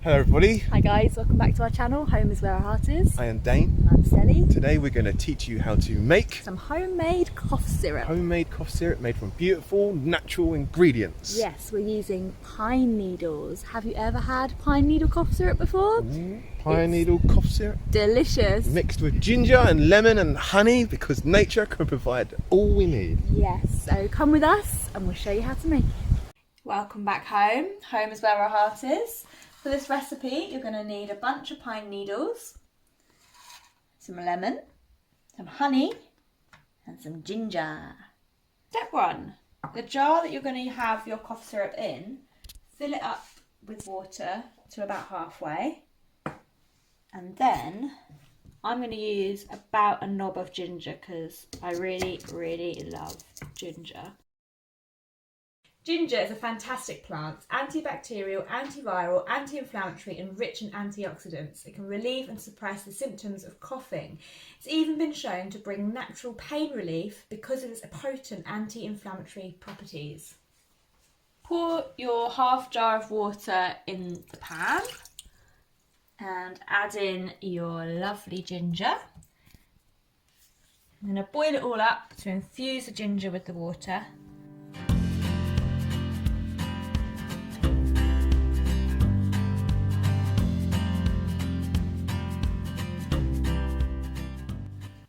Hello everybody, Hi guys, welcome back to our channel. Home is where our heart is. I am Dane. And I'm Sally. Today we're going to teach you how to make Some homemade cough syrup. homemade cough syrup made from beautiful natural ingredients. Yes, we're using pine needles. Have you ever had pine needle cough syrup before? Pine needle cough syrup Delicious. mixed with ginger and lemon and honey because nature can provide all we need. Yes, so come with us and we'll show you how to make it. Welcome back home. Home is where our heart is. For this recipe, you're going to need a bunch of pine needles, some lemon, some honey, and some ginger. Step 1. The jar that you're going to have your cough syrup in, fill it up with water to about halfway. And then I'm going to use about a knob of ginger because I really, really love ginger. Ginger is a fantastic plant. It's antibacterial, antiviral, anti-inflammatory and rich in antioxidants. It can relieve and suppress the symptoms of coughing. It's even been shown to bring natural pain relief because of its potent anti-inflammatory properties. Pour your half jar of water in the pan and add in your lovely ginger. I'm going to boil it all up to infuse the ginger with the water.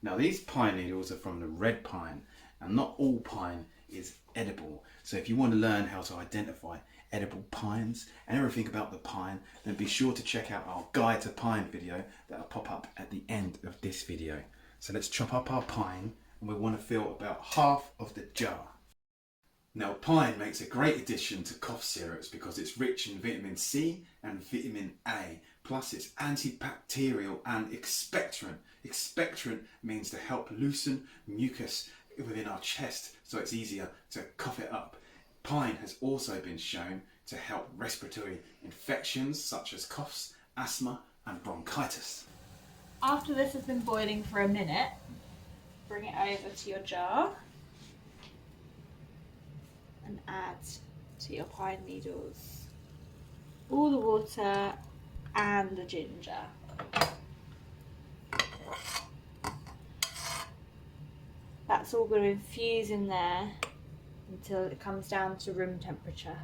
Now these pine needles are from the red pine, and not all pine is edible. So if you want to learn how to identify edible pines and everything about the pine, then be sure to check out our guide to pine video that will pop up at the end of this video. So let's chop up our pine, and we want to fill about half of the jar. Now pine makes a great addition to cough syrups because it's rich in vitamin C and vitamin A, plus it's antibacterial and expectorant. Expectorant means to help loosen mucus within our chest so it's easier to cough it up. Pine has also been shown to help respiratory infections such as coughs, asthma and bronchitis. After this has been boiling for a minute, bring it over to your jar and add to your pine needles all the water and the ginger. That's all going to infuse in there until it comes down to room temperature.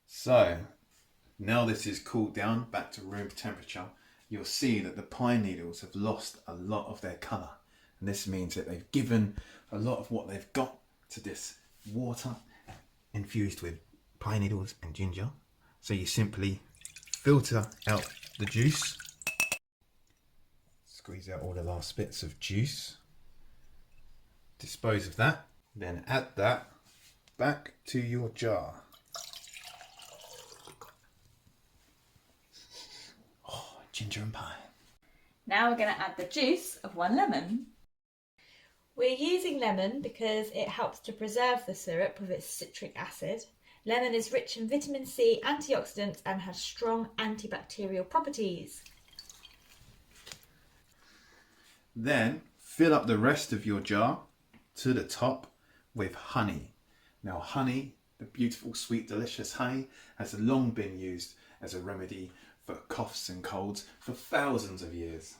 So now this is cooled down back to room temperature, you'll see that the pine needles have lost a lot of their colour, and this means that they've given a lot of what they've got to this water infused with pine needles and ginger. So you simply filter out the juice, squeeze out all the last bits of juice, dispose of that, then add that back to your jar. Ginger and pine. Now we're going to add the juice of 1 lemon. We're using lemon because it helps to preserve the syrup with its citric acid. Lemon is rich in vitamin C, antioxidants and has strong antibacterial properties. Then fill up the rest of your jar to the top with honey. Now honey, the beautiful, sweet, delicious honey, has long been used as a remedy for coughs and colds for thousands of years.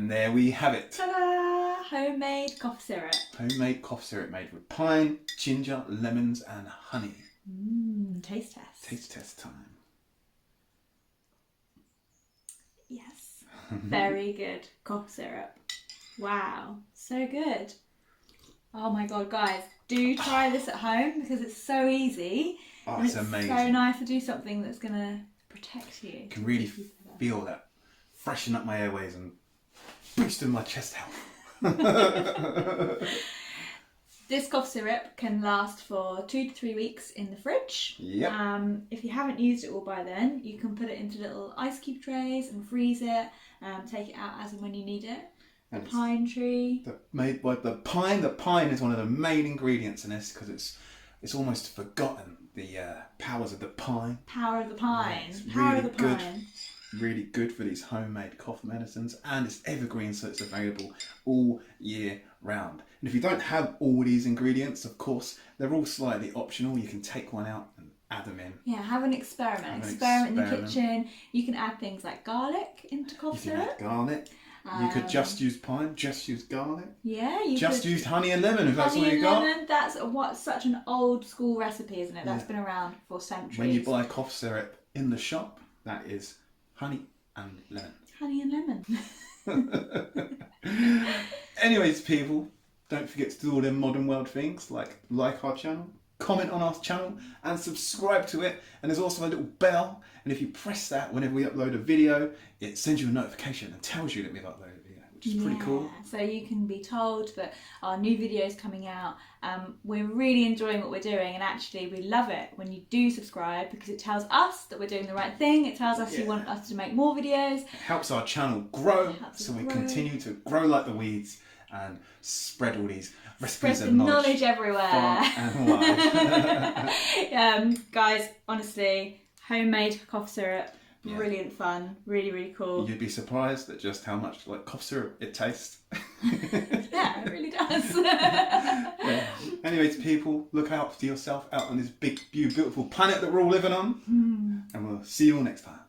And there we have it. Ta-da! Homemade cough syrup. Homemade cough syrup made with pine, ginger, lemons and honey. Taste test. Taste test time. Yes. Very good cough syrup. Wow. So good. Oh my god, guys. Do try this at home because it's so easy. Oh, and it's amazing. So nice to do something that's going to protect you. You can really feel that. Freshen up my airways and boosting my chest health. This cough syrup can last for 2 to 3 weeks in the fridge. Yep. If you haven't used it all by then, you can put it into little ice cube trays and freeze it. Take it out as and when you need it. The pine tree. Made by the pine. The pine is one of the main ingredients in this because it's almost forgotten the powers of the pine. Power of the pine. Yeah, it's Power really of the good. pine. Really good for these homemade cough medicines, and it's evergreen, so it's available all year round. And if you don't have all these ingredients, of course, they're all slightly optional. You can take one out and add them in. Yeah, have an experiment. Experiment in the kitchen. You can add things like garlic into cough syrup. You can add garlic. You could just use pine, just use garlic. Yeah, you just could use honey and lemon if that's honey what you and got. lemon. That's such an old school recipe, isn't it? That's been around for centuries. When you buy cough syrup in the shop, that is honey and lemon. Honey and lemon. Anyways, people, don't forget to do all them modern world things like our channel, comment on our channel and subscribe to it. And there's also a little bell, and if you press that whenever we upload a video, it sends you a notification and tells you that we've uploaded a video, which is pretty cool. So you can be told that our new video is coming out. We're really enjoying what we're doing, and actually we love it when you do subscribe because it tells us that we're doing the right thing. It tells us you want us to make more videos. It helps our channel grow, so we continue to grow like the weeds and spread all these recipes and knowledge everywhere. Far and wide. Guys, honestly, homemade cough syrup, brilliant fun, really, really cool. You'd be surprised at just how much like cough syrup it tastes. Yeah, it really does. Anyways, people, look out for yourself out on this big, beautiful planet that we're all living on. And we'll see you all next time.